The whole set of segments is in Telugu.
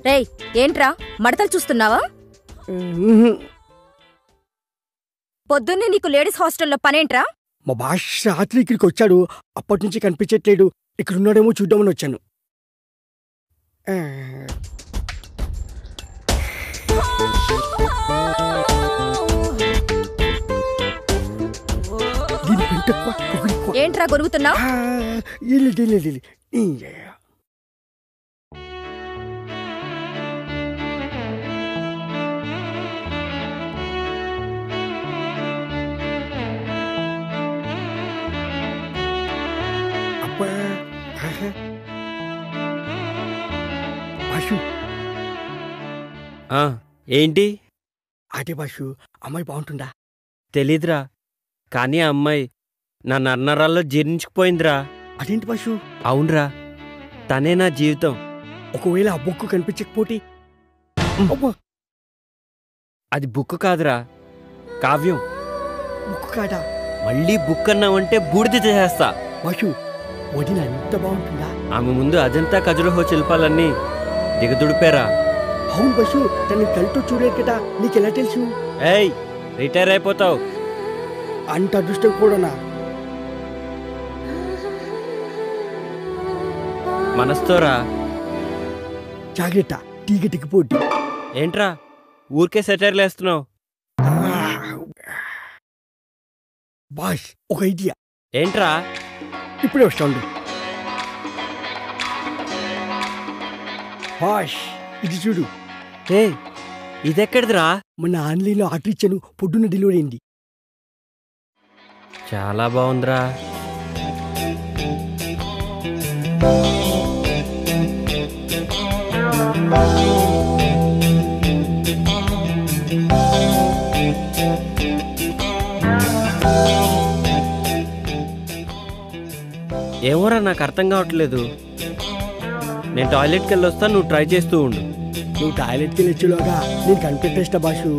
రేయ్, ఏంట్రా మడతలు చూస్తున్నావా? పొద్దున్నే నీకు లేడీస్ హాస్టల్లో పనేంట్రా? మా బాష్ రాత్రి ఇక్కడికి వచ్చాడు, అప్పటి నుంచి కనిపించట్లేడు. ఇక్కడున్నాడేమో చూద్దామని వచ్చాను. ఏంట్రా గొరుగుతున్నావు? ఏంటి? అదే బాషు, అమ్మాయి బాగుంటుందా? తెలీదురా, కానీ ఆ అమ్మాయి నా నన్నరాల్లో జీర్ణించుకుపోయిందిరా. అదేంటి బాషు? అవునరా, తనే నా జీవితం. ఒకవేళ ఆ బుక్ కనిపించకపోతే? అది బుక్ కాదురా, కావ్యం. బుక్ కాదా? మళ్ళీ బుక్ అన్నావంటే బూడిద చేసేస్తా. బాషు, వదిన అంత బాగుంటుందా? ఆమె ముందు అజంతా ఖజురహో శిల్పాలన్నీ దిగదుడిపారా. అవును బస్సు, తన కళ్ళతో చూడలేదు కదా, నీకెలా తెలుసు? ఏయ్, రిటైర్ అయిపోతావు. అంత అదృష్టం కూడానా? మనస్తోరా. జాగ్రత్త, టీగటికి పోటీ. ఏంట్రా ఊరికే సెటైర్లు వేస్తున్నావు? బాష్, ఒక ఐడియా. ఏంట్రా? ఇప్పుడే వస్తాండు. బాష్, ఇది చూడు. ఏ, ఇదెక్కడిదిరా? మొన్న ఆన్లైన్లో ఆర్డర్ ఇచ్చాను, పొద్దున్న డెలివరీ అయింది. చాలా బాగుందిరా. ఏమోరా, నాకు అర్థం కావట్లేదు. నేను టాయిలెట్కి వెళ్ళి వస్తాను, నువ్వు ట్రై చేస్తూ ఉండు. నువ్వు టాయిలెట్కి వెళ్ళొచ్చులోగా నేను కనిపెట్టేస్తా బాషు.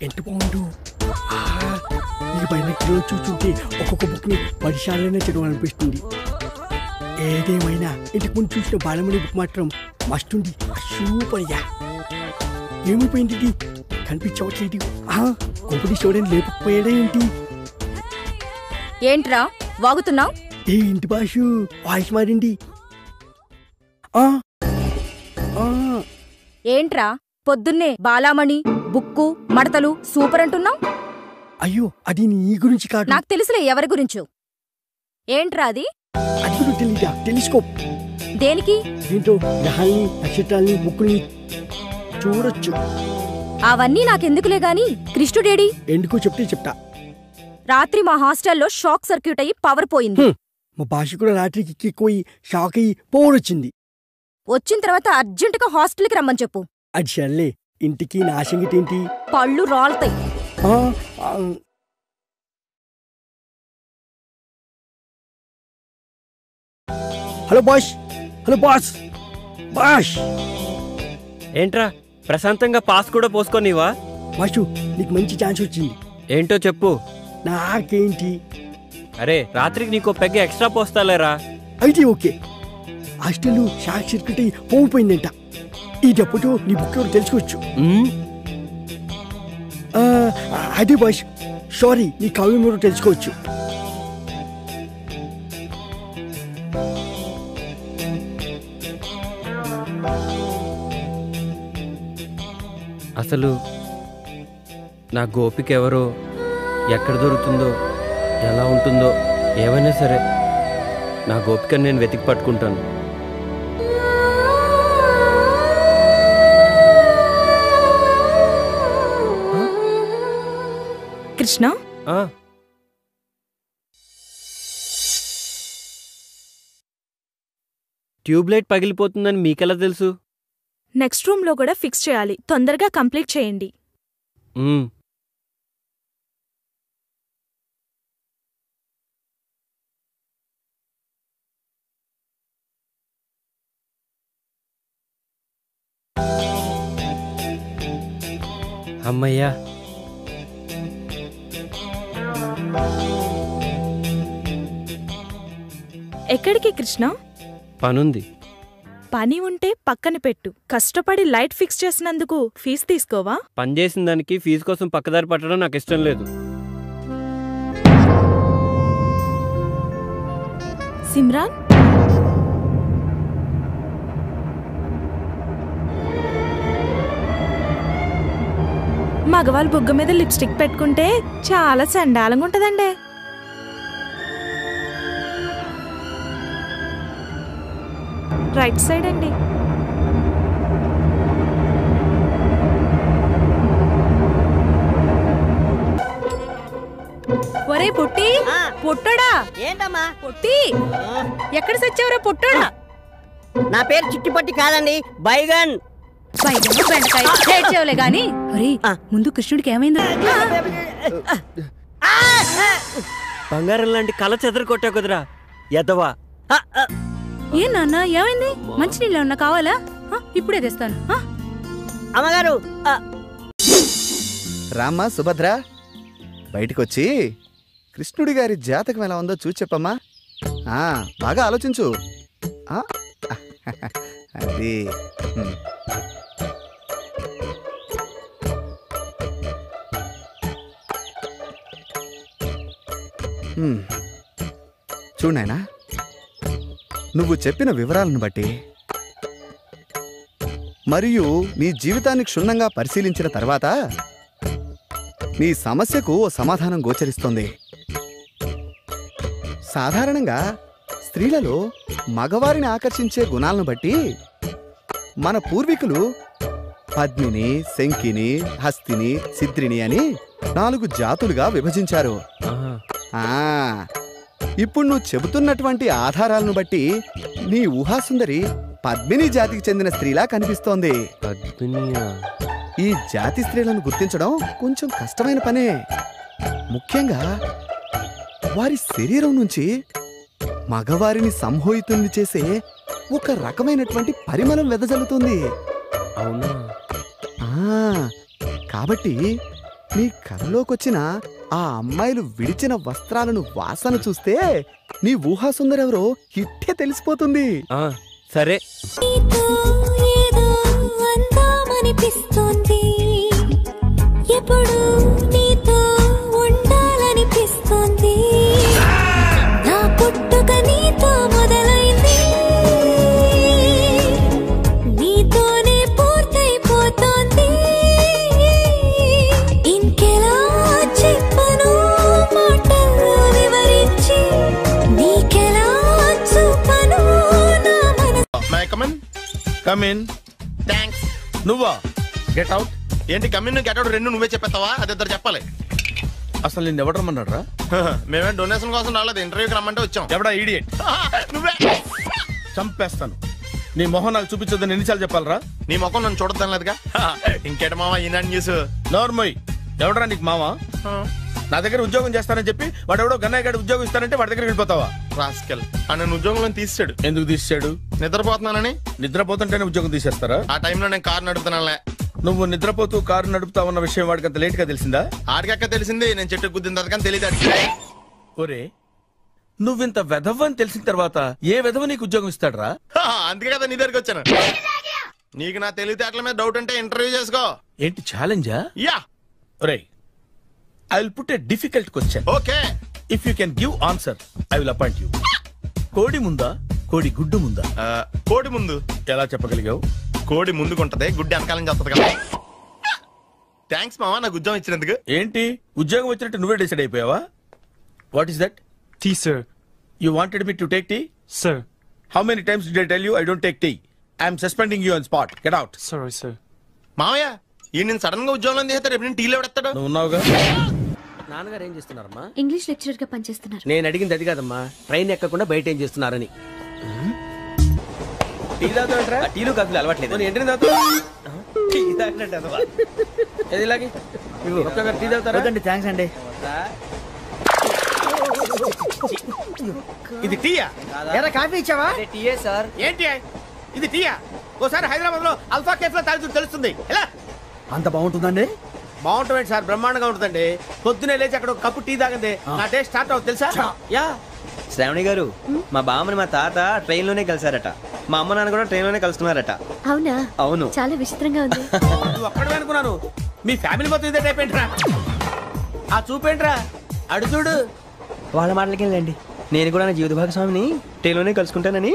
ఎంత బాగుండు. ఈ పైన చూస్తుంటే ఒక్కొక్క బుక్ని 10 సార్లైనా చదవాలనిపిస్తుంది. ఏదేమైనా ఇంతకు ముందు చూసిన బాలమణి బుక్ మాత్రం మస్తుంది. సూపర్గా. ఏమైపోయింది ఇది? కనిపించవట్లేదు. కొంపటి చూడని లేకపోయాడా ఏంటి? ఏంట్రా వాగుతున్నావు? ఏంటి బాషు, వాయిస్ మారింది. ఏంట్రా పొద్దున్నే బాలామణి బుక్కు మడతలు సూపర్ అంటున్నావు? అయ్యో, అది నీ గురించి కాదు. నాకు తెలుసులే ఎవరి గురించో. ఏంట్రా అది? అది కూడా తెలీదా? టెలిస్కోప్. దేనికి? దీంతో గ్రహాల్ని, నక్షత్రాల్ని, బుక్కుల్ని చూడొచ్చు. అవన్నీ నాకెందుకులే గాని కృష్ణుడేడి? ఎందుకో చెప్తే చెప్తా. రాత్రి మా హాస్టల్లో షాక్ సర్క్యూట్ అయ్యి పవర్ పోయింది. మా భాష కూడా రాత్రికి ఎక్కిపోయి షాక్ అయ్యి పవర్ వచ్చింది. వచ్చిన తర్వాత అర్జెంటుగా హాస్టల్కి రమ్మని చెప్పు. అది సర్లే, ఇంటికి నా సంగతి ఏంటి? పళ్ళు రాలుతాయి. హలో బాష్, హలో బాస్. బాష్, ఏంట్రా ప్రశాంతంగా పాస్ కూడా పోసుకోనివా? బాషు, నీకు మంచి ఛాన్స్ వచ్చింది. ఏంటో చెప్పు. నాకేంటి? అరే, రాత్రికి నీకో పెగ్గ ఎక్స్ట్రా పోస్తాలేరా. అయితే ఓకే. హాస్టల్ షాక్ సర్క్యూట్ అయ్యి పోయిపోయిందంట. ఈ డబ్బుతో నీ బుక్ ఎవరు తెలుసుకోవచ్చు. అదే బాష్, సారీ, నీ కావ్యం ఎవరు తెలుసుకోవచ్చు. అసలు నా గోపిక ఎవరో, ఎక్కడ దొరుకుతుందో, ఎలా ఉంటుందో, ఏమైనా సరే నా గోపికను నేను వెతికి పట్టుకుంటాను. కృష్ణ. ట్యూబ్లైట్ పగిలిపోతుందని మీకెలా తెలుసు? నెక్స్ట్ రూమ్ లో కూడా ఫిక్స్ చేయాలి. తొందరగా కంప్లీట్ చేయండి. అమ్మయ్యా. ఎక్కడికి కృష్ణ? పనుంది. పని ఉంటే పక్కన పెట్టు. కష్టపడి లైట్ ఫిక్స్ చేసినందుకు ఫీజు తీసుకోవా? పని చేసిన దానికి ఫీజు కోసం పక్కదారి పట్టడం నాకు ఇష్టం లేదు. సిమ్రాన్, మగవాళ్ళు బుగ్గ మీద లిప్స్టిక్ పెట్టుకుంటే చాలా చండాలంగా ఉంటదండి. రైట్ సైడ్ అండి. ఒరే పొట్టి, పొట్టడా? ఏంటమ్మా పొట్టి, ఎక్కడ సచ్చావురా పొట్టడా? నా పేరు చిట్టిపట్టి కాదండి, బైగన్. బెండకాయ ఏడ్చేవులే గాని. ఒరే, ముందు కృష్ణుడికి ఏమైంది? బంగారం లాంటి కళ చెదరు కొట్టా కుదరా ఎదవా. ఏ నాన్న, ఏమైంది? మంచినీళ్ళు ఏమన్నా కావాలా? ఇప్పుడే తెస్తాను. అమ్మగారు. రామ్మా సుభద్ర, బయటకొచ్చి కృష్ణుడి గారి జాతకం ఎలా ఉందో చూసి చెప్పమ్మా. బాగా ఆలోచించు. అది చూడాయనా, నువ్వు చెప్పిన వివరాలను బట్టి మరియు నీ జీవితాన్ని క్షుణ్ణంగా పరిశీలించిన తర్వాత నీ సమస్యకు ఓ సమాధానం గోచరిస్తోంది. సాధారణంగా స్త్రీలలో మగవారిని ఆకర్షించే గుణాలను బట్టి మన పూర్వీకులు పద్మిని, శంకిని, హస్తిని, సిద్రిని అని 4 జాతులుగా విభజించారు. ఇప్పుడు నువ్వు చెబుతున్నటువంటి ఆధారాలను బట్టి నీ ఊహాసుందరి పద్మిని జాతికి చెందిన స్త్రీలా కనిపిస్తోంది. ఈ జాతి స్త్రీలను గుర్తించడం కొంచెం కష్టమైన పనే. ముఖ్యంగా వారి శరీరం నుంచి మగవారిని సంమోహితుల్ని చేసే ఒక రకమైనటువంటి పరిమళం వెదజల్లుతుంది. అవునా? కాబట్టి నీ కలలోకొచ్చిన ఆ అమ్మాయిలు విడిచిన వస్త్రాలను వాసన చూస్తే నీ ఊహాసుందరెవరో ఇట్టే తెలిసిపోతుంది. సరే. ఎప్పుడు నీతో ఉండాలనిపిస్తోంది. నా పుట్టుక నీతో మొదలైంది, నీతోనే పూర్తయిపోతోంది. ఇంకెలా చెప్పను మాటల్లో వివరించి, నీకెలా చూపను నా మనసు. May come in. కమిన్. థాంక్స్. నువ్వా? Get out. ఏంటి కమిన్ గెట్ అవుట్ రెండు నువ్వే చెప్పేస్తావా? అది ఇద్దరు చెప్పాలి. అసలు నిన్ను ఎవరు రమ్మన్నాడు రా? మేమే డొనేషన్ కోసం రాలేదు, ఇంటర్వ్యూకి రమ్మంటే వచ్చాం. ఎవడా ఈడియట్? నువ్వే. చంపేస్తాను. నీ మొహం నాకు చూపించొద్దని ఎన్నిసార్లు చెప్పాలరా? నీ ముఖం నన్ను చూడద్దాం లేదుగా. ఇంకేట మావా ఈనాడు న్యూస్. నోర్మోయ్, ఎవడరా నీకు మావా? నా దగ్గర ఉద్యోగం చేస్తానని చెప్పి వాడు ఎవడో గన్నయ్య గారి ఉద్యోగం ఇస్తానంటే వాడి దగ్గర వెళ్ళిపోతావా? రాస్కెల్. నన్ను ఉద్యోగంలో తీసాడు. ఎందుకు తీసాడు? నిద్రపోతున్నానని. నిద్రపోతుంటేనే ఉద్యోగం తీసేస్తారా? ఆ టైంలో నేను కారు నడుపుతున్నానులే. నువ్వు నిద్రపోతూ కారు నడుపుతా ఉన్న విషయం వాడికి అంత లేట్ గా తెలిసిందా? ఆడికక్క తెలిసింది, నేను చెట్టు గుద్దిన తర్వాత కానీ తెలియదు. ఒరే, నువ్వింత వెధవ్ అని తెలిసిన తర్వాత ఏ వెధవ నీకు ఉద్యోగం ఇస్తాడరా? అందుకే కదా నీ దగ్గరికి వచ్చాను. నీకు నా తెలివితేటల మీద డౌట్ అంటే ఇంటర్వ్యూ చేసుకో. ఏంటి ఛాలెంజా? యా. ఒరే, I will put a difficult question. Okay. If you can give answer I will appoint you. కోడి ముందా, కోడి గుడ్డు ముందా? కోడి ముందు. ఎలా చెప్పగలిగావు? కోడి ముందుకుంటది, గుడ్డి వెనకాలని చేస్తుంది కదా. థ్యాంక్స్ మావా నాకు ఉద్యోగం ఇచ్చినందుకు. ఏంటి ఉద్యోగం వచ్చినట్టు నువ్వే డిసైడ్ అయిపోయావా? What is that? Tea sir. You wanted me to take tea? Sir. How many times did I tell you I don't take tea? I am suspending you on spot. Get out. Sorry, sir. మావయ్య ఈ నేను సడన్ గా ఉద్యోగంలో తీస్తాడు, రేపు నేను టీలో పెడతాడు. నువ్వు ఉన్నావుగా? నాన్నగారు ఏం చేస్తున్నారమ్మా? ఇంగ్లీష్ లెక్చరర్ గా పనిచేస్తున్నారు. నేను అడిగింది అది కాదమ్మా, ట్రైన్ ఎక్కకుండా బయట ఏం చేస్తున్నారని. టీ తాగుతాంట్రా? టీలు కాఫీలు అలవాట్లేదు. ఏంటి తాగుతా? టీ తాగినట్టు ఏది ఇలాగే ఒక్కగారు టీ తాగుతారా? థ్యాంక్స్ అండి. ఇది టీయా? ఎరా కాఫీ ఇచ్చావా? టీయే సార్. ఏంటి ఇది టీయా? ఓసారి హైదరాబాద్ లో అల్ఫా కేఫ్ లో తాగుతూ తెలుస్తుంది. ఎలా అంత బాగుంటుందండి? బాగుంటుంది సార్, బ్రహ్మాండంగా ఉంటుందండి. పొద్దునే లేచి అక్కడ ఒక కప్పు టీ తాగండి, నా టేస్ట్ స్టార్ట్ అవుతుంది తెలుసా? యా శ్రావణి గారు, మా బామ్మని మా తాత ట్రైన్ లోనే కలిసారట. మా అమ్మ నాన్న కూడా ట్రైన్ లోనే కలుస్తున్నారట. అవునా? అవును. చాలా విచిత్రంగా ఉంది. నువ్వు ఒక్కడే అనుకున్నాను, మీ ఫ్యామిలీ మొత్తం ఇదే టైప్ ఏంట్రా? ఆ చూపేంట్రా, అడు చూడు. వాళ్ళ మాటలకి వెళ్ళండి. నేను కూడా నా జీవిత భాగస్వామిని ట్రైన్ లోనే కలుసుకుంటానని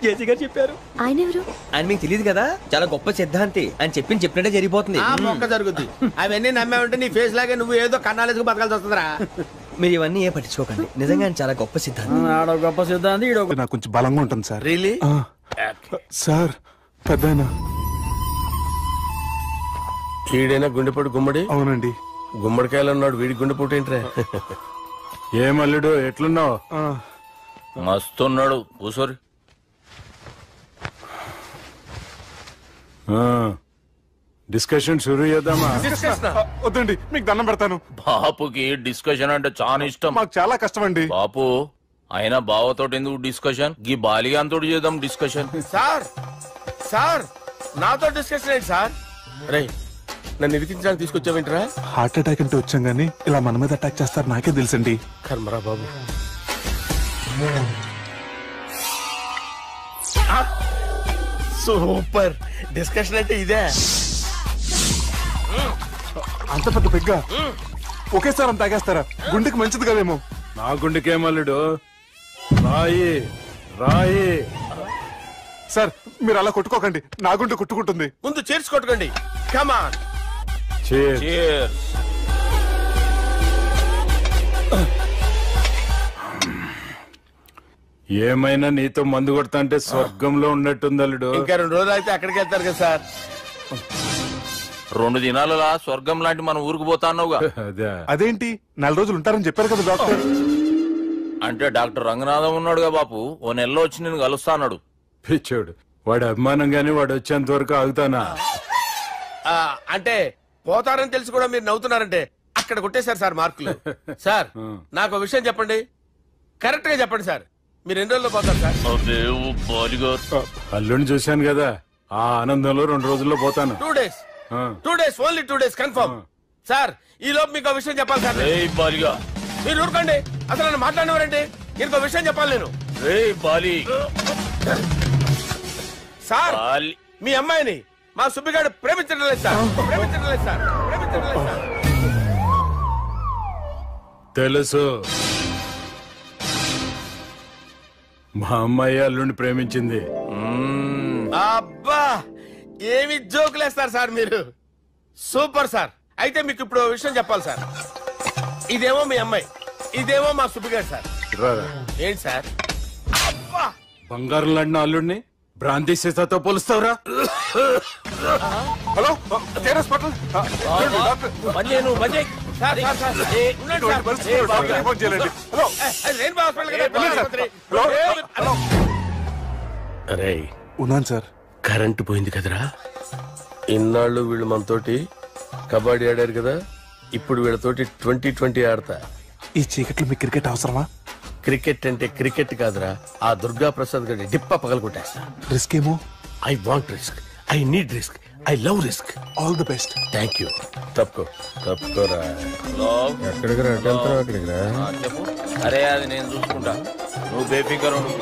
జేసీ గారు చెప్పారు. ఆయన ఎవరు? ఆయన మీకు తెలియదు కదా, చాలా గొప్ప సిద్ధాంతి అని చెప్పినట్టే జరిగిపోతుంది. ఆ మొక్క జరుగుద్ది. అవన్నీ నమ్మే ఉంటే నీ ఫేస్ లాగే నువ్వు ఏదో కన్నాలేసుకు బతకాల్సి వస్తుందిరా. మీరు ఇవన్నీ ఏ పట్టించుకోకండి, నిజంగా ఆయన చాలా గొప్ప సిద్ధాంతి. ఆడో గొప్ప సిద్ధాంతి, ఈడో నాకు కొంచెం బలంగా ఉంటుంది సార్. రియలీ? సార్ పెద్దయినా. ఈడైనా గుండెపోటు గుమ్మడి? అవునండి. గుమ్మడికాయలు అన్నాడు, వీడి గుండెపోటు ఏంట్రా? ఏం అల్లుడు ఎట్లున్నావు? మస్తున్నాడు కూసోరి. డిస్కషన్ షురూ చేద్దామా? వద్దండి, మీకు దండం పెడతాను. బాపుకి డిస్కషన్ అంటే చాలా ఇష్టం. మాకు చాలా కష్టం అండి. బాపు అయినా బావతోటి ఎందుకు డిస్కషన్? గీ బాలిగాంతోటి చేద్దాం డిస్కషన్. సార్ సార్ నాతో డిస్కషన్ ఏంటి సార్? రే నన్ను ఇరికించడానికి తీసుకొచ్చావేంట్రా? హార్ట్ అటాక్ అంటే వచ్చాం గానీ ఇలా మన మీద అటాక్ చేస్తారు నాకే తెలుసండి. కర్మరా బాబు. సూపర్ డిస్కషన్ అంటే ఇదే. అంత పెద్ద పెగ్గా ఒకేసారి అంత తాగేస్తారా? గుండెకి మంచిది కదేమో. నా గుండెకేమల్లుడు రాయి రాయి. సార్ మీరు అలా కొట్టుకోకండి, నా గుండె కొట్టుకుంటుంది. ముందు చేర్చి కొట్టుకోండి. కమాన్. ఏమైనా నీతో మందు కొడతా అంటే స్వర్గంలో ఉన్నట్టుంది అల్లుడు. ఇంకా 2 రోజులు అయితే అక్కడికి వెళ్తారు కదా సార్. 2 దినాలలా స్వర్గం లాంటి మన ఊరికి పోతాన్నావుగా. అదేంటి 4 రోజులు ఉంటారని చెప్పారు కదా డాక్టర్. అంటే డాక్టర్ రంగనాథం ఉన్నాడుగా బాపు, ఓ నెలలో వచ్చి నేను కలుస్తా అన్నాడు. పిచ్చోడు, వాడు అభిమానంగానే వాడు వచ్చేంత వరకు ఆగుతానా? అంటే పోతారని తెలిసి కూడా మీరు నవ్వుతున్నారంటే అక్కడ కొట్టేశారు సార్ మార్కులు. సార్ నాకు ఒక విషయం చెప్పండి, కరెక్ట్ గా చెప్పండి సార్. మీరు ఎన్ని రోజుల్లో పోతారు సార్? అల్లుడిని చూశాను కదా, ఆ ఆనందంలో 2 రోజుల్లో పోతాను. 2 days. 2 days, only 2 days confirm. Sir ఈ లోపు మీకు విషయం చెప్పాలి సార్. మీరు ఊరుకోండి, అసలు నన్ను మాట్లాడినవారండి. ఇంకో విషయం చెప్పాలి నేను. సార్ మీ అమ్మాయిని మా సుబ్బిగాడు ప్రేమించడం లేదు సార్. ప్రేమించడం లేదు సార్. ప్రేమించడం లేదు సార్. తెలుసు, మా అమ్మాయి అల్లుడిని ప్రేమించింది. అబ్బా ఏమి జోకులేస్తారు సార్ మీరు. Super sir. అయితే మీకు ఇప్పుడు విషయం చెప్పాలి సార్. ఇదేమో మీ అమ్మాయి, ఇదేమో మా సుబ్బిగాడు సార్. ఏంటి సార్? అబ్బా బంగారం లాంటి అల్లుడిని భ్రాంతి సీతాతో పోలుస్తావురా? Hello hospital. అరే ఉన్నాను సార్. కరెంటు పోయింది కదరా. ఇన్నాళ్ళు వీళ్ళు మనతోటి కబడ్డీ ఆడారు కదా, ఇప్పుడు వీళ్ళతోటి 2020 ఆడతా. ఈ చీకట్లో మీ క్రికెట్ అవసరమా? క్రికెట్ అంటే క్రికెట్ కాదురా, ఆ దుర్గా ప్రసాద్ గారి డిప్ప పగలగొట్టేస్తా. రిస్క్ ఏమో. I want risk, I need risk, I love risk. All the best. Thank you. తప్పుకోరా. ఎక్కడికి రా? అక్కడికి రా. చెప్పు. అరే అది నేను చూసుకుంటా, నువ్వు బేఫికర్ ఉండు.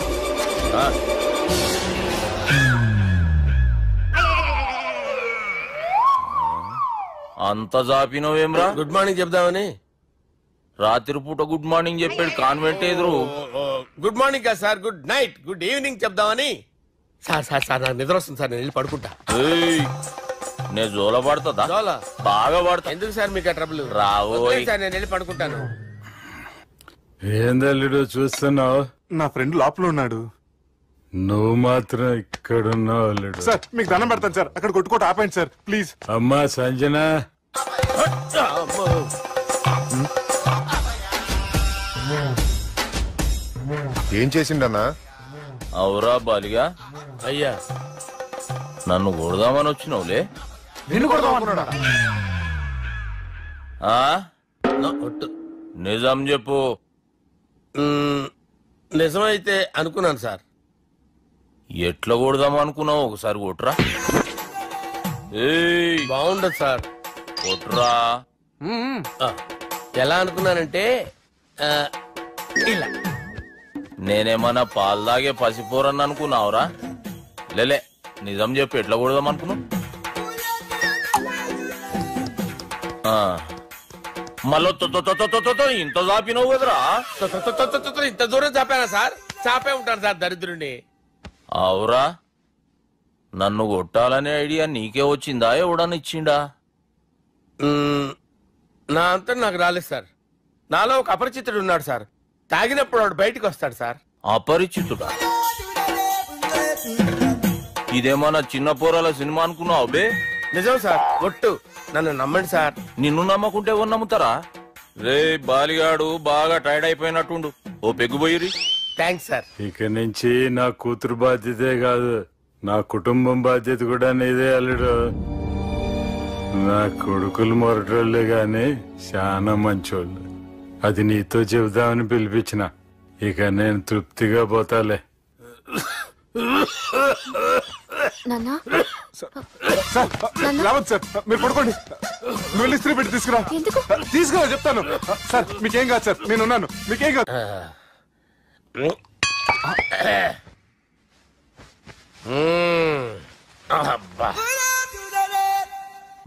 అంత జాపినవేమ్రా? గుడ్ మార్నింగ్ చెప్దామని. రాత్రి పూట గుడ్ మార్నింగ్ చెప్పాడు కాన్వెంట్ ఎదురు. గుడ్ మార్నింగ్ కాదు sir, good night, good evening చెప్దామని. సార్ సార్ సార్ నాకు నిద్ర వస్తుంది సార్, నేను వెళ్ళి పడుకుంటా. నేను జోల పడుతుందా? బాగా పడతా. ఎందుకు సార్ మీకు ట్రబుల్? రావు సార్, నేను వెళ్ళి పడుకుంటాను. ఏందల్లుడు చూస్తున్నావు? నా ఫ్రెండ్ లోపల ఉన్నాడు, నువ్వు మాత్రం ఇక్కడున్నావు అల్లుడు. సార్ మీకు దండం పెడతాను సార్, అక్కడ కొట్టుకోట ఆపండి సార్ ప్లీజ్. అమ్మా సంజన. ఏం చేసిండన్నా? అవురా బాలిగా, అయ్యా నన్ను కొడదామని వచ్చినావులే. నిజం చెప్పు. నిజమైతే అనుకున్నాను సార్. ఎట్లా కొడదాం అనుకున్నావు? ఒకసారి కొట్రా. బాగుండదు సార్. కొట్రా. ఎలా అనుకున్నానంటే ఇలా. నేనేమన్నా పాలు తాగే పసిపోరని అనుకున్నావురా? లేలే, నిజం చెప్పు, ఎట్లా కొడదాం అనుకున్నావు? మళ్ళీ ఇంత చాపినావు కదరా? ఇంత దూరం చాపానా సార్? చాపే ఉంటాను సార్ దరిద్రుడిని. అవురా, నన్ను కొట్టాలనే ఐడియా నీకే వచ్చిందా? ఎవడని ఇచ్చిండా? నా అంతా నాకు రాలేదు సార్. నాలో ఒక అపరిచితుడు ఉన్నాడు సార్. తాగినప్పుడు వాడు బయటికి వస్తాడు సార్. అపరిచితుడా? ఇదేమన్నా చిన్న పోరాల సినిమా అనుకున్నావు బే? నిజం సార్, ఒట్టు, నన్ను నమ్మండి సార్. నిన్ను నమ్మకుంటే ఎవరు నమ్ముతారా? రే బాలిగాడు బాగా టైర్డ్ అయిపోయినట్టుండు, ఓ పెగ్గుపోయిరి. Thanks sir. ఇక నుంచి నా కూతురు బాధ్యతే కాదు, నా కుటుంబం బాధ్యత కూడా నీదే అల్లుడు. నా కొడుకులు మొరటోళ్లే గాని చాలా మంచోళ్ళు. అది నీతో చెబుదామని పిలిపించిన. ఇక నేను తృప్తిగా పోతాలే. సార్ మీరు పడుకోండి. నువ్వు వెళ్ళి ఇస్త్రీ పెట్టి తీసుకురా. తీసుకురా చెప్తాను. సార్ మీకేం కాదు సార్, నేనున్నాను. మీకేం కాదు.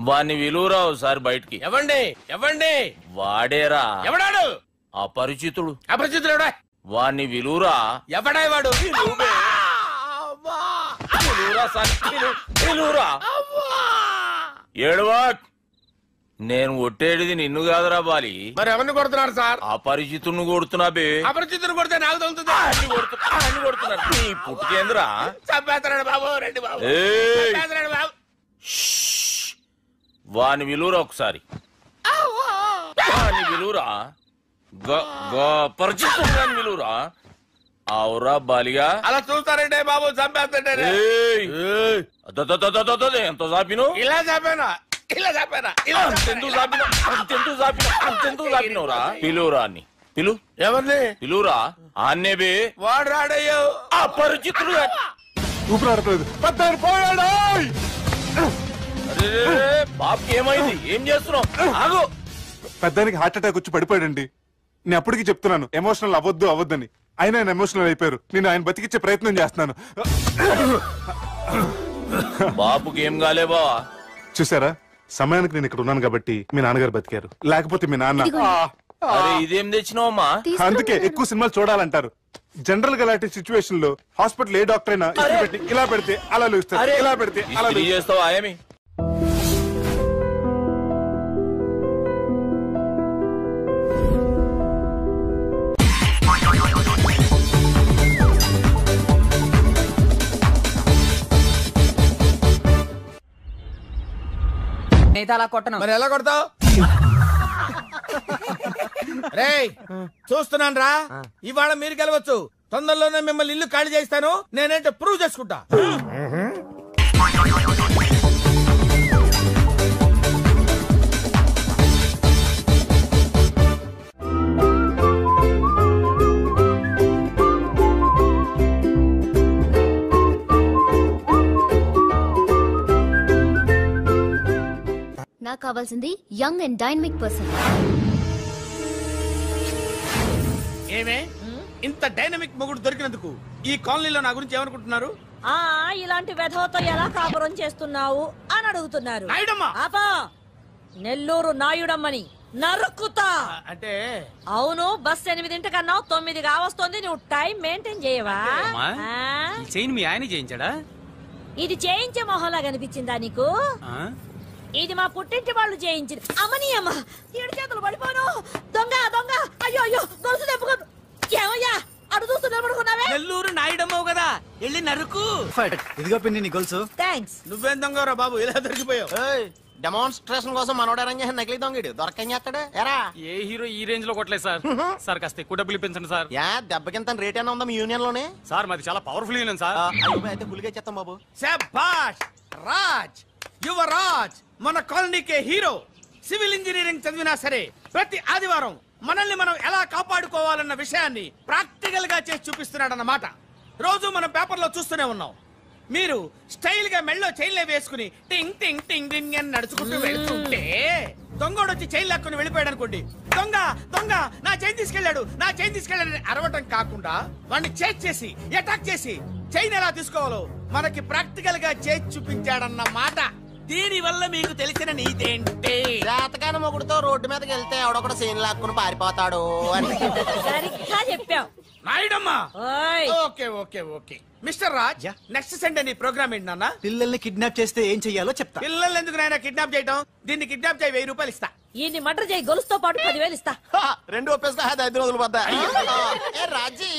వాణ్ణి విలువరావు సార్ బయటికి. ఎవండి వాడేరా. ఎవడాడు? అపరిచితుడు. అపరిచితుడు ఎవడా? వాణ్ణి విలువరా. ఎవడా వాడు? ఏడవా. నేను కొట్టేది నిన్ను కాదురా బాలి. మరి ఎవరిని కొడుతున్నారు సార్? అపరిచితుడిని కొడుతున్నా బే. అపరిచితుడు కొడితే నాకు తగులుతుంది. అన్ని కొడుతున్నారు. నీ పుట్టుకేంద్రా? చంపేస్తున్నాడు బాబు. రండి బాబు. వాని విలువరా ఒకసారి. వాని విలువరా. పరిచితుడు విలువరా. అవురా బాలిగా. అలా చూస్తారంటే బాబు, చంపేస్తాడే. ఎంత చాపిను? ఇలా చాపానా? ఇలా చాపానా? అంతెందుకు చాపినవురా? పిలువురా అని. పిలు. ఎవరిని పిలువురా. ఆన్నే బే. వాడు రాడయ్యో. అపరిచితుడు. ఊపిరాడలేదు. బాబుకి ఏమైంది? ఏం చేస్తున్నావు? ఆగు. పెద్దానికి హార్ట్ అటాక్ వచ్చి పడిపోయాడండి. నేను అప్పటికి చెప్తున్నాను ఎమోషనల్ అవ్వద్దని. ఆయన ఎమోషనల్ అయిపోయారు. నేను ఆయన బతికిచ్చే ప్రయత్నం చేస్తున్నాను. బాబుకి ఏం కాలే బావా? చూసారా, సమయానికి నేను ఇక్కడ ఉన్నాను కాబట్టి మీ నాన్నగారు బతికారు. లేకపోతే మీ నాన్న. ఇదేం తెచ్చినావమ్మా? అందుకే ఎక్కువ సినిమాలు చూడాలంటారు. జనరల్ గా అలాంటి సిచ్యువేషన్ లో హాస్పిటల్ ఏ డాక్టర్ అయినా ఇలా పెడితే అలా లూస్తారు, ఇలా పెడితే అలా చేస్తావా? ఏమి అలా కొట్టను. మరి ఎలా కొడతావు? రేయ్ చూస్తున్నాను రా. ఇవాళ మీరు గెలవచ్చు. తొందరలోనే మిమ్మల్ని ఇల్లు ఖాళీ చేస్తాను. నేనేంటో ప్రూవ్ చేసుకుంటా. నాకు కావాల్సింది యంగ్ అండ్ డైనమిక్ పర్సన్. ఏమే ఇంత డైనమిక్ మొగుడు దొరికినందుకు ఈ కాలనీలో నా గురించి ఏమనుకుంటున్నారు? ఇలాంటి వెధవతో ఎలా కాపురం చేస్తున్నావు అని అడుగుతున్నారు. ఆపా, నెల్లూరు నాయుడమ్మని నరుక్కుతా. అంటే అవును, బస్ 8:00 9 కావస్తుంది. నువ్వు టైం మెయింటైన్ చేయవా? మీ ఆయన చేయించాడా? ఇది చేయించే మొహంలా కనిపించిందా నీకు? ఇది మా పుట్టింటి వాళ్ళు చేయించింది. అమ్మని అమ్మ, 7 చేతులు పడిపోను. దొంగ దొంగ. అయ్యో అయ్యో, గొలుసు తెప్పుకో. ఏమయ్యా అడు చూస్తూ నిలబడుకున్నావే? నెల్లూరు నాయుడమ్మవు కదా, వెళ్ళి నరుకు. ఇదిగో పిన్ని నీ గొలుసు. థ్యాంక్స్. నువ్వేం దొంగరా బాబు, ఇలా దొరికిపోయావు? డెమాన్స్ట్రేషన్ కోసం మనోడు అరేంజ్ చేసిన నకిలీ దొంగడు దొరకం చేస్తాడు ఎరా ఏ హీరో ఈ రేంజ్ లో కొట్టలేదు సార్ సార్ కాస్త ఎక్కువ డబ్బులు ఇప్పించండి సార్. యా దెబ్బకింత రేట్ అయినా ఉందా మీ యూనియన్ లోనే? సార్ మాది చాలా పవర్ఫుల్ యూనియన్ సార్. అయితే గులిగా చేస్తాం బాబు. శభాష్ రాజ్, యువరాజ్, మన కాలనీకే హీరో. సివిల్ ఇంజనీరింగ్ చదివినా సరే ప్రతి ఆదివారం మనల్ని మనం ఎలా కాపాడుకోవాలన్న విషయాన్ని ప్రాక్టికల్ గా చేసి చూపిస్తున్నాడన్నమాట. రోజు మనం పేపర్లో చూస్తూనే ఉన్నాం. మీరు స్టైల్ గా మెళ్ళో చైన్లే వేసుకుని టింగ్ టింగ్ టింగ్ టింగ్ అని నడుచుకుంటూ వెళ్తుంటే దొంగోడు వచ్చి చైన్ లాక్కుని వెళ్ళిపోయాడు అనుకోండి, దొంగ దొంగ నా చైన్ తీసుకెళ్లాడు నా చైన్ తీసుకెళ్లాడని అరవటం కాకుండా వాడిని చేజ్ చేసి అటాక్ చేసి చైన్ ఎలా తీసుకోవాలో మనకి ప్రాక్టికల్ గా చేసి చూపించాడన్న మాట. దీని వల్ల మీకు తెలిసిన నీతేంటి? జాతకాన మొగుడుతో రోడ్డు మీదకి వెళ్తే ఎవడొకడు చైన్ లాక్కుని పారిపోతాడు అని. సరిగ్గా చెప్పావు నాయుడమ్మా. Okay okay okay mister Raj, next Sunday నీ ప్రోగ్రామ్ ఏంటి నాన్న? పిల్లల్ని కిడ్నాప్ చేస్తే ఏం చెయ్యాలో చెప్తా. పిల్లల్ని ఎందుకు నాయన కిడ్నాప్ చేయటం? దీన్ని కిడ్నాప్ చేయి, 1000 రూపాయలు ఇస్తా. ఈయన్ని మటర్ చేయి, గొలుసుతో పాటు 10,000 ఇస్తా. 2 ఒప్పేస్తా, 5 రోజులు పడ్డా. రాజీ,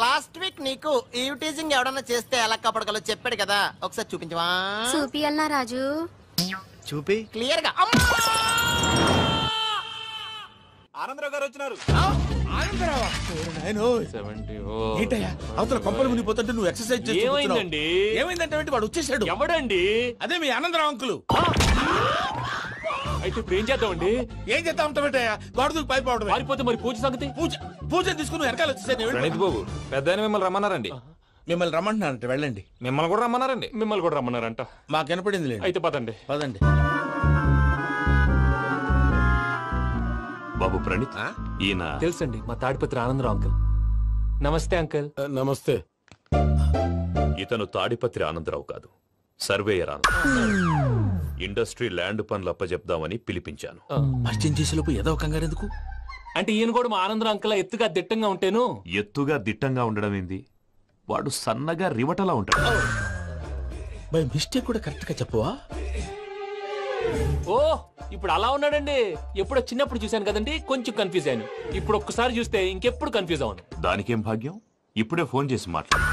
లాస్ట్ వీక్ నీకు ఈవ్ టీజింగ్ ఎవడన్నా చేస్తే ఎలా కాపాడగలో చెప్పాడు కదా, ఒకసారి చూపించవా? చూపియల్నా రాజు? చూపి క్లియర్ గా. ఆనందరావు గారు వచ్చినారు. ఏంటయ్యా అవతల కొంపలు మునిగిపోతుంటే నువ్వు ఎక్సర్సైజ్ చేస్తూ ఏమైందండి? ఏమైందంటే వాడు వచ్చేసాడు. ఎవడండి? అదే మీ ఆనందరావు అంకులు. అయితే ఇప్పుడు ఏం చేద్దామండి? ఏం చేస్తా ఉంటావేటయ్యా, వాడు పైపోవడం. పారిపోతే మరి పూజ సంగతి? పూజ తీసుకుని వెనకాల వచ్చేసాను. ప్రణీత్ బాబు, పెద్ద మిమ్మల్ని రమ్మన్నారండి. మిమ్మల్ని రమ్మంటున్నారంట, వెళ్ళండి. మిమ్మల్ని కూడా రమ్మన్నారండి. మిమ్మల్ని కూడా రమ్మన్నారంట. మాకు వినపడింది లేదు. అయితే పదండి. పదండి. బాబు ప్రణీత్, ఈయన తెలుసండి, మా తాడిపత్రి ఆనందరావు అంకుల్. నమస్తే అంకుల్. నమస్తే. ఇతను తాడిపత్రి ఆనందరావు కాదు, సర్వేయర్ ఆనందరావు. ఇండస్ట్రీ ల్యాండ్ పనులు అప్పచెప్దామని పిలిపించాను. పరిచయం చేసేలోపు ఏదో కంగారు ఎందుకు? అంటే ఈయన కూడా మా ఆనందరావు అంకుల్ ఎత్తుగా దిట్టంగా ఉంటాను. ఎత్తుగా దిట్టంగా ఉండడం ఏంది, వాడు సన్నగా రివటలా ఉంటాడు. బై మిస్టేక్ కూడా కరెక్ట్ గా చెప్పవా? ఓ ఇప్పుడు అలా ఉన్నాడండి. ఎప్పుడో చిన్నప్పుడు చూశాను కదండి, కొంచెం కన్ఫ్యూజ్ అయ్యాను. ఇప్పుడు ఒక్కసారి చూస్తే ఇంకెప్పుడు కన్ఫ్యూజ్ అవును. దానికేం భాగ్యం, ఇప్పుడే ఫోన్ చేసి మాట్లాడు.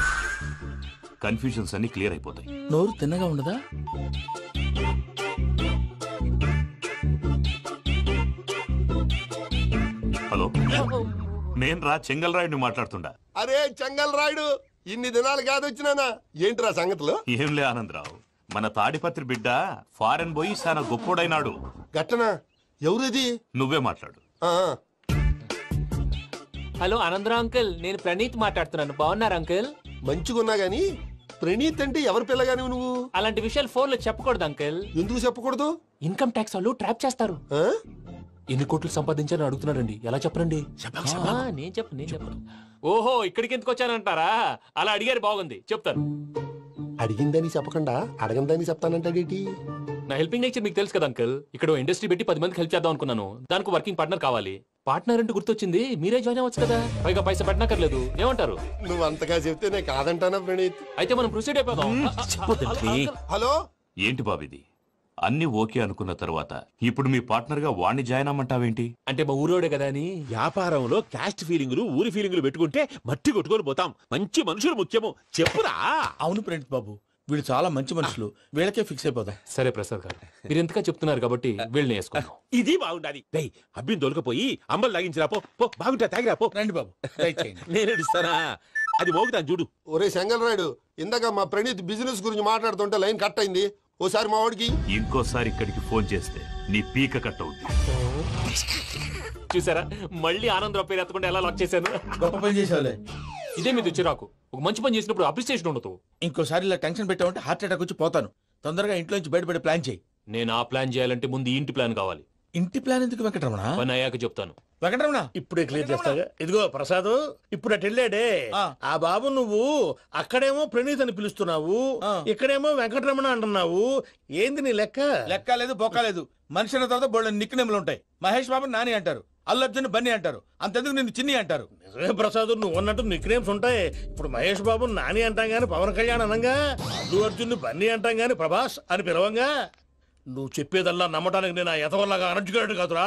కన్ఫ్యూజన్స్ అన్ని క్లియర్ అయిపోతాయి. నోరు తిన్నగా ఉండదా? హలో, నేను రా చెంగల్ రాయుడిని మాట్లాడుతుండా. అరే చెంగల్ రాయుడు, ఇన్ని దినాలు కాదు వచ్చినానా? ఏంట్రా సంగతులు? ఏంలే ఆనందరావు, మన తాడిపత్రి బిడ్డ ఫారెన్ పోయి చాలా గొప్పోడైనాడు. గట్టనా? ఎవరిది? నువ్వే మాట్లాడు. హలో ఆనందరావు అంకుల్, నేను ప్రణీత్ మాట్లాడుతున్నాను. బాగున్నారు అంకుల్? మంచిగున్నా గాని ప్రణీత్ అంటే ఎవరి పిల్లగాని నువ్వు? అలాంటి విషయాలు ఫోన్ లో చెప్పకూడదు అంకుల్. ఎందుకు చెప్పకూడదు? ఇన్కమ్ ట్యాక్స్ వాళ్ళు ట్రాప్ చేస్తారు. ఎన్ని కోట్లు సంపాదించాలని అడుగుతున్నారండి, ఎలా చెప్పరండి? నేను చెప్పను. ఓహో, ఇక్కడికి ఎందుకు వచ్చానంటారా? అలా అడిగారు, బాగుంది, చెప్తాను. అడిగిందని చెప్పకుండా అడగందని చెప్తానంటాడేటి? నా హెల్పింగ్ నేచర్ మీకు తెలుసు కదా అంకుల్. ఇక్కడ ఇండస్ట్రీ పెట్టి 10 మందికి హెల్ప్ చేద్దాం అనుకున్నాను. దానికి వర్కింగ్ పార్ట్నర్ కావాలి. పార్ట్నర్ అంటే గుర్తొచ్చింది, మీరే జాయిన్ అవ్వచ్చు కదా, పైగా పైసా పెట్టనక్కర్లేదు. ఏమంటారు? నువ్వు అంతగా చెప్తేనే కాదంటానా ప్రణీత్? అయితే మనం ప్రొసీడ్ అయిపోదాం. హలో, ఏంటి బాబిది? అన్ని ఓకే అనుకున్న తర్వాత ఇప్పుడు మీ పార్ట్నర్ గా వాణ్ణి జాయిన్ అమ్మంటావేంటి? అంటే మా ఊరోడే కదా అని. వ్యాపారంలో క్యాస్ట్ ఫీలింగులు, ఊరి ఫీలింగులు పెట్టుకుంటే మట్టి కొట్టుకొని పోతాం. మంచి మనుషులు ముఖ్యము, చెప్పురా. అవును ప్రణీత్ బాబు, వీళ్ళు చాలా మంచి మనుషులు, వీళ్ళకే ఫిక్స్ అయిపోతాం. సరే ప్రసాద్ గారు, మీరు ఎంతగా చెప్తున్నారు కాబట్టి వీళ్ళని వేసుకున్నాం. ఇది బాగుండాలి. డై అబ్బిని తోలుకపోయి అమ్మలు తాగించిరా పో. బాగుంటా, తాగిరా పో. రండి బాబు, నేను ఇస్తానా? అది మోగుతాను చూడు. ఒరే చెంగల్ రాయుడు, ఇందాక మా ప్రణీత్ బిజినెస్ గురించి మాట్లాడుతుంటే లైన్ కట్ అయింది. ఓసారి మా వాడికి ఇంకోసారి ఇక్కడికి ఫోన్ చేస్తే నీ పీక కట్ అవుతుంది. చూసారా, మళ్ళీ ఆనందరావు పేరు ఎత్తకుండా ఎలా లాక్ చేశాను. గొప్ప పని చేసేవాళ్ళే. ఇదే మీద చిరాకు. ఒక మంచి పని చేసినప్పుడు అప్రిసియేషన్ ఉండదు. ఇంకోసారి ఇలా టెన్షన్ పెట్టామంటే హార్ట్ అటాక్ వచ్చి పోతాను. తొందరగా ఇంట్లో నుంచి బయటపడే ప్లాన్ చేయి. నేను ఆ ప్లాన్ చేయాలంటే ముందు ఇంటి ప్లాన్ కావాలి. ఇంటి ప్లాన్ ఎందుకు వెంకటరమణ? పని అయ్యాక చెప్తాను. వెంకటరమణ ఇప్పుడే క్లియర్ చేస్తాగా. ఇదిగో ప్రసాద్, ఇప్పుడు అటు వెళ్ళాడే ఆ బాబు, నువ్వు అక్కడేమో ప్రణీత్ అని పిలుస్తున్నావు, ఇక్కడేమో వెంకటరమణ అంటున్నావు. ఏంది నీ లెక్క? లెక్క లేదు, బొక్క లేదు. మనిషి అన్న తర్వాత బోళ్ళ నిక్ నేమ్లు ఉంటాయి. మహేష్ బాబు నాని అంటారు, అల్లు అర్జున్ బన్నీ అంటారు, అంతెందుకు నిన్ను చిన్ని అంటారు. నిజమే ప్రసాద్, నువ్వు అన్నట్టు నిక్ నేమ్స్ ఉంటాయి. ఇప్పుడు మహేష్ బాబు నాని అంటాం గాని పవన్ కళ్యాణ్ అనంగా, అల్లు అర్జున్ బన్నీ అంటాం గాని ప్రభాస్ అని పిలవంగా. నువ్వు చెప్పేదల్లా నమ్మటానికి నేను ఎతవల్లాగా అనర్జుకేటెడ్ కాదురా.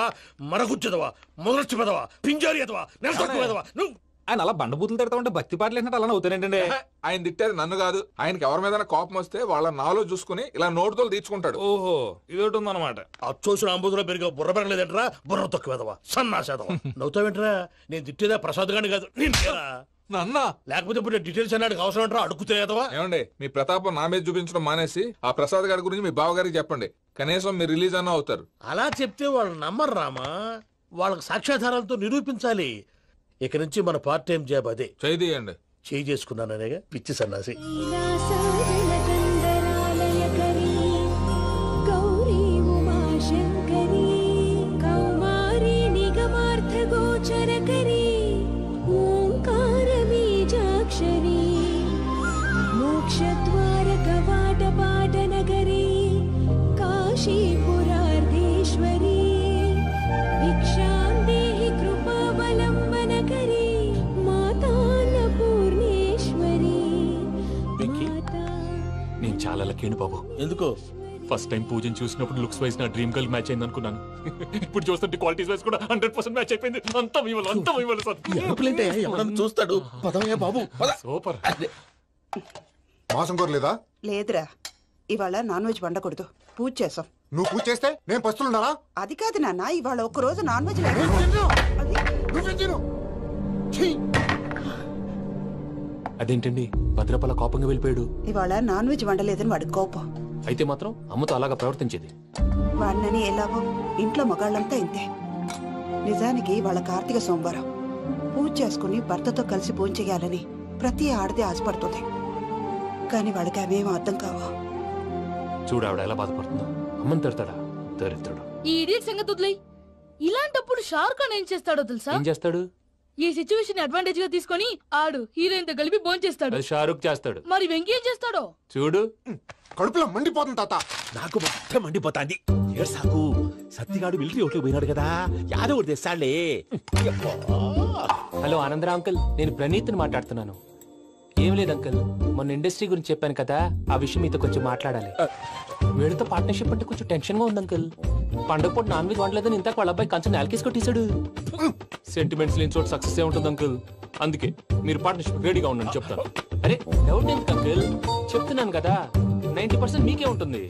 మరగుచ్చదవా, మొదలచ్చి పెదవా, పింజారి ఎదవా, నెలసొక్కు పెదవా. నువ్వు ఆయన అలా బండబూతులు తిడతా ఉంటే భక్తి పాటలు ఏంటంటే అలా అవుతానంటే. ఆయన తిట్టేది నన్ను కాదు, ఆయనకి ఎవరి మీద కోపం వస్తే వాళ్ళ నాలో చూసుకుని ఇలా నోటుతో తీర్చుకుంటాడు. ఓహో ఇదొకటి ఉందన్నమాట. అచ్చోసిన అంబుధులో పెరిగే బుర్ర పెరగలేదంటరా, బుర్ర తొక్కువేదవా సన్నాసేదవా. నవ్వుతావేంట్రా? నేను తిట్టేదా ప్రసాద్ గాని కాదు నన్నా. లేకపోతే ఇప్పుడు డీటెయిల్స్ అన్నాడు అవసరం అంటారా? అడుగుతాయేదవా? ఏమండి మీ ప్రతాపం నా మీద చూపించడం మానేసి ఆ ప్రసాద్ గారి గురించి మీ బావగారికి చెప్పండి. కనీసం మీరు రిలీజ్ అన్న అవుతారు. అలా చెప్తే వాళ్ళు నమ్మరు రామా, వాళ్ళకి సాక్ష్యాధారాలతో నిరూపించాలి. ఇక నుంచి మన పార్ట్ టైం జాబ్ అదే. చేయండి. చేయి చేసుకున్నాననేగా పిచ్చి సన్నాసి. గౌరీ ఉమాశంకరీ కౌమారీ నిగమార్థగోచరకరీ ఓంకారబీజాక్షరీ మోక్షద్వారకవాటపాటనగరీ కాశీపురార్ధేశ్వరీ భిక్షాం దేహి కృపావలంబనకరీ మాతాన్నపూర్ణేశ్వరీ. నేను చాలా లక్కీ బాబు. ఎందుకో? ఫస్ట్ టైం పూజను చూసినప్పుడు లుక్స్ వైజ్ నా డ్రీమ్ గర్ల్ మ్యాచ్ అయింది అనుకున్నాను. ఇప్పుడు చూస్తుంటే క్వాలిటీస్ వైజ్ కూడా 100% మ్యాచ్ అయిపోయింది. అంతా మీ వల్ల ఎవడన్నా చూస్తాడు. పదవయ్యా బాబు. సూపర్. మాసం కోరలేదా? లేదురా, ఇవాళ నాన్ వెజ్ వండకూడదు. పూజ చేసాం. నువ్వు పూజ చేస్తే నేను పస్తులున్నారా? అది కాదు నాన్న, ఇవాళ ఒక్క రోజు నాన్ వెజ్ అదేంటండి భద్రపల కోపంగా వెళ్ళిపోయాడు? ఇవాళ నాన్ వెజ్ వండలేదని వాడి కోపం. అయితే మాత్రం అమ్మతో అలాగా ప్రవర్తించేది. వాడినని ఎలాగో ఇంట్లో మగాళ్ళంతా ఇంతే. నిజానికి వాళ్ళ కార్తీక సోమవారం పూజ చేసుకుని భర్తతో కలిసి పూజ చేయాలని ప్రతి ఆడది ఆశపడుతుంది. కానీ వాడికి అవేం అర్థం కావు. చూడు ఆవిడ ఎలా బాధపడుతుందో. అమ్మని తిడతాడా? దరిద్రుడు. ఈ ఇడియట్ సంగతి వదిలేయ్. ఇలాంటప్పుడు షారుఖ్ ఖాన్ ఏం చేస్తాడో తెలుసా? ఏం చేస్తాడు? ఈ సిచ్యువేషన్ అడ్వాంటేజ్ గా తీసుకొని ఆడు హీరోయిన్ తో కలిపి బోన్ చేస్తాడు. అది షారుఖ్ చేస్తాడు. మరి వెంకీ ఏం చేస్తాడో చూడు. కడుపులో మండిపోతుంది తాత. నాకు మొత్తం మండిపోతాంది. సాకు సత్తిగాడు మిలిటరీ ఒకటి పోయినాడు కదా, యాదవ్ ఒకటి తెస్తాడులే. హలో ఆనందరా అంకుల్, నేను ప్రణీత్ని మాట్లాడుతున్నాను. ఏం లేదు అంకుల్, మొన్న ఇండస్ట్రీ గురించి చెప్పాను కదా, ఆ విషయం మీతో కొంచెం మాట్లాడాలి. వీళ్ళతో పార్ట్నర్షిప్ అంటే కొంచెం టెన్షన్ గా ఉంది అంకుల్. పండుగ పూట నాన్ వెజ్ వండలేదని ఇంతకు వాళ్ళ అబ్బాయి కంచెం నేలకేసి కొట్టేశాడు. సెంటిమెంట్స్ లేని చోట సక్సెస్ ఏ ఉంటుంది అంకుల్. అందుకే మీరు పార్ట్నర్షిప్ రెడీగా ఉండండి చెప్తాను. అరే డౌట్ ఎందుకు అంకుల్, చెప్తున్నాను కదా 90% మీకే ఉంటుంది.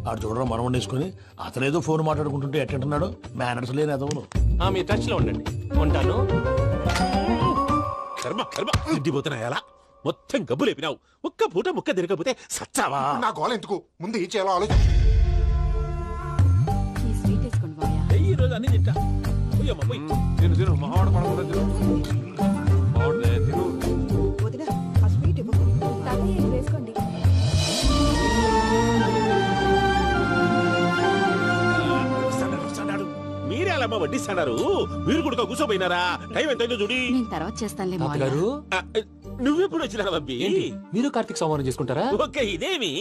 ఆడు చూడడం మనం వండేసుకుని అతనేదో ఫోన్ మాట్లాడుకుంటుంటే ఎట్టంటున్నాడు. మేనర్స్ లేని అదవును. మీ టచ్ లో ఉండండి. ఉంటాను. కర్మ కర్మ ఇంటిపోతున్నా ఎలా మొత్తం గబ్బు లేపినావు. ఒక్క పూట ముక్క తిరగకపోతే సచ్చావా? నా గోల ఎందుకు, ముందు ఏం చేయాలో ఆలోచన. ఈ రోజు అన్ని తింటా. తిను తిను మావాడు పడకుండా తిను. వదినా ఆ స్వీట్ ఇవ్వు. వేసుకోండి. మీరే అలా వడ్డిస్తున్నారు. మీరు కూడా కూర్చోపోయినారా? టైం ఎంతైందో చూడి. తర్వాత చేస్తానులే తాతగారు. నువ్వెప్పుడు వచ్చినా బంబి? మీరు కార్తీక సంహారం చేసుకుంటారా? ఓకే, ఇదేమి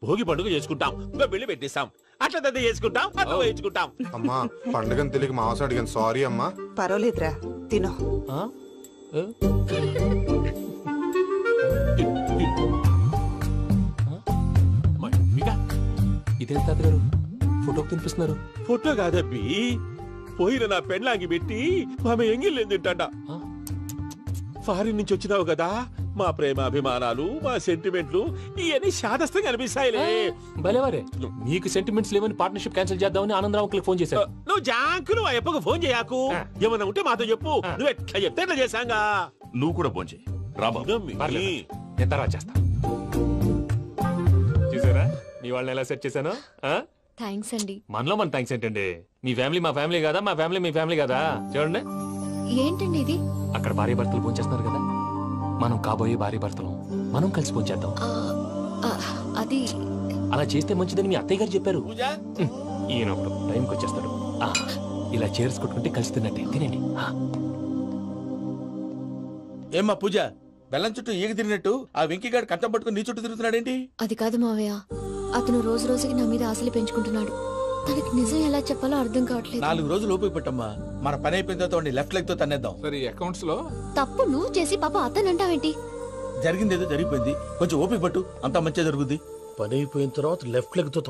భోగి పండుగ చేసుకుంటాం, ఇంకా బిల్లు పెట్టిస్తాం, అట్లా దద్ద చేసుకుంటాం, అట్లా వేయించుకుంటాం. అమ్మా పండుగని తెలియక మాసం అడిగాను, సారీ అమ్మా. పర్వాలేదురా, తినో. ఇదేం తాతగారు ఫోటోకి తినిపిస్తున్నారు? ఫోటో కాదబ్బి, పోయిన నా పెళ్ళాంగి పెట్టి ఆమె ఎంగిల్లేం తింటాడ. ఫారిన్ నుంచి వచ్చినావు కదా, మా ప్రేమ అభిమానాలు, మా సెంటిమెంట్లు ఇవన్నీ శాదస్తంగా అనిపిస్తాయిలే. భలేవారే, మీకు సెంటిమెంట్స్ లేవని పార్ట్నర్షిప్ క్యాన్సిల్ చేద్దామని ఆనందరావుకి ఫోన్ చేశారు. నువ్వు జాంకులు ఆ ఎప్పకు ఫోన్ చేయకు. ఏమన్నా ఉంటే మాతో చెప్పు. నువ్వు ఎట్లా చెప్తే ఎట్లా చేశాంగా. నువ్వు కూడా ఫోన్ చేయి. రాబా నేను తర్వాత చేస్తా. చూసారా మీ వాళ్ళని ఎలా సెట్ చేశాను? థ్యాంక్స్ అండి. మనలో మన థ్యాంక్స్ ఏంటండి? మీ ఫ్యామిలీ మా ఫ్యామిలీ కదా, మా ఫ్యామిలీ మీ ఫ్యామిలీ కదా. చూడండి ఏంటండి ఇది? అక్కడ భార్య భర్తలు పోంచేస్తున్నారు కదా, మనం కాబోయే భార్య భర్తలు మనం కలిసి పోంచేద్దాం. అది అలా చేస్తే మంచిదని మీ అత్తయ్య గారు చెప్పారు. ఈయనప్పుడు టైంకి వచ్చేస్తాడు. ఇలా చేర్స్ కొట్టుకుంటే కలిసి తిన్నట్టే. తినండి. ఏమ్మా పూజ, బెల్లం చుట్టూ ఈగ తిరిగినట్టు ఆ వెంకీగాడు కంచం పట్టుకుని నీ చుట్టూ తిరుగుతున్నాడేంటి? అది కాదు మావయ్య, అతను రోజు రోజుకి నా మీద ఆశలు పెంచుకుంటున్నాడు. తనకి నిజం ఎలా చెప్పాలో అర్థం కావట్లేదు. 4 రోజులు ఓపిక పట్టమ్మా, మన పని అయిపోయిన తర్వాత లెఫ్ట్ లెగ్ తో తన్నేద్దాం. సరే అకౌంట్స్ లో తప్పు నువ్వు చేసి పాప అతను అంటావేంటి? జరిగిందేదో జరిగిపోయింది, కొంచెం ఓపిక పట్టు, అంతా మంచిగా జరుగుద్ది. పని అయిపోయిన తర్వాత లెఫ్ట్ లెగ్ తో